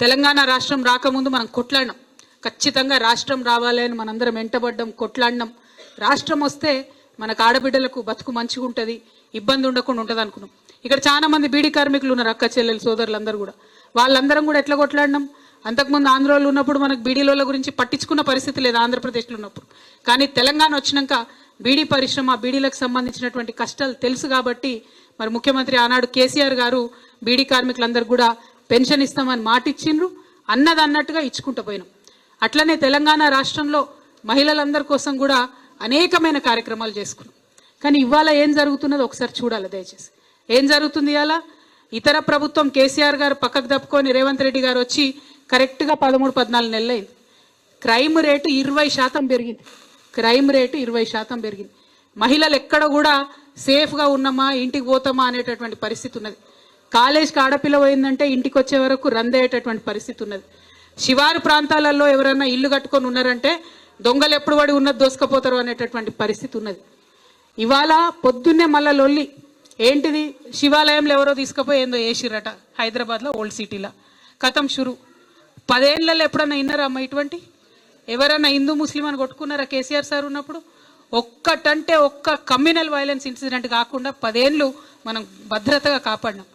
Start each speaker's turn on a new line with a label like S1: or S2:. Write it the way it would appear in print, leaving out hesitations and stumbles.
S1: తెలంగాణ రాష్ట్రం రాకముందు మనం కొట్లాడినాం. ఖచ్చితంగా రాష్ట్రం రావాలి అని మనందరం వెంటబడ్డం, కొట్లాడినాం. రాష్ట్రం వస్తే మనకు ఆడబిడ్డలకు బతుకు మంచిగా ఉంటుంది, ఇబ్బంది ఉండకుండా ఉంటుంది అనుకున్నాం. ఇక్కడ చాలా మంది బీడీ కార్మికులు ఉన్నారు, అక్క చెల్లెలు సోదరులందరూ కూడా. వాళ్ళందరం కూడా ఎట్లా కొట్లాడినాం? అంతకుముందు ఆంధ్రలో ఉన్నప్పుడు మనకు బీడీల గురించి పట్టించుకున్న పరిస్థితి లేదు, ఆంధ్రప్రదేశ్లో ఉన్నప్పుడు. కానీ తెలంగాణ వచ్చినాక బీడీ పరిశ్రమ, బీడీలకు సంబంధించినటువంటి కష్టాలు తెలుసు కాబట్టి మరి ముఖ్యమంత్రి ఆనాడు కేసీఆర్ గారు బీడీ కార్మికులందరూ కూడా పెన్షన్ ఇస్తామని మాట ఇచ్చిండ్రు. అన్నట్టుగా ఇచ్చుకుంటూ పోయినాం. అట్లనే తెలంగాణ రాష్ట్రంలో మహిళలందరి కోసం కూడా అనేకమైన కార్యక్రమాలు చేసుకున్నాం. కానీ ఇవాళ ఏం జరుగుతున్నదో ఒకసారి చూడాలి దయచేసి. ఏం జరుగుతుంది ఇవాళ? ఇతర ప్రభుత్వం కేసీఆర్ గారు పక్కకు తప్పుకొని రేవంత్ రెడ్డి గారు వచ్చి కరెక్ట్గా 13-14 నెలలైంది. క్రైమ్ రేటు 20% పెరిగింది. క్రైమ్ రేటు 20% పెరిగింది. మహిళలు ఎక్కడ కూడా సేఫ్గా ఉన్నామా, ఇంటికి పోతామా అనేటటువంటి పరిస్థితి ఉన్నది. కాలేజ్కి ఆడపిల్ల పోయిందంటే ఇంటికి వచ్చే వరకు రందేటటువంటి పరిస్థితి ఉన్నది. శివారు ప్రాంతాలలో ఎవరైనా ఇల్లు కట్టుకొని ఉన్నారంటే దొంగలు ఎప్పుడు పడి ఉన్నది దోసుకపోతారు అనేటటువంటి పరిస్థితి ఉన్నది. ఇవాళ పొద్దున్నే మళ్ళా లొల్లి ఏంటిది? శివాలయంలో ఎవరో తీసుకుపోయి ఏందో వేసిరట హైదరాబాద్లో, ఓల్డ్ సిటీలో. కథం షురు. 10 ఏళ్లలో ఎప్పుడన్నా విన్నారా అమ్మ ఇటువంటి? ఎవరన్నా హిందూ ముస్లిం అని కొట్టుకున్నారా కేసీఆర్ సార్ ఉన్నప్పుడు? ఒక్క కమ్యూనల్ వైలెన్స్ ఇన్సిడెంట్ కాకుండా 10 ఏళ్ళు మనం భద్రతగా కాపాడినాం.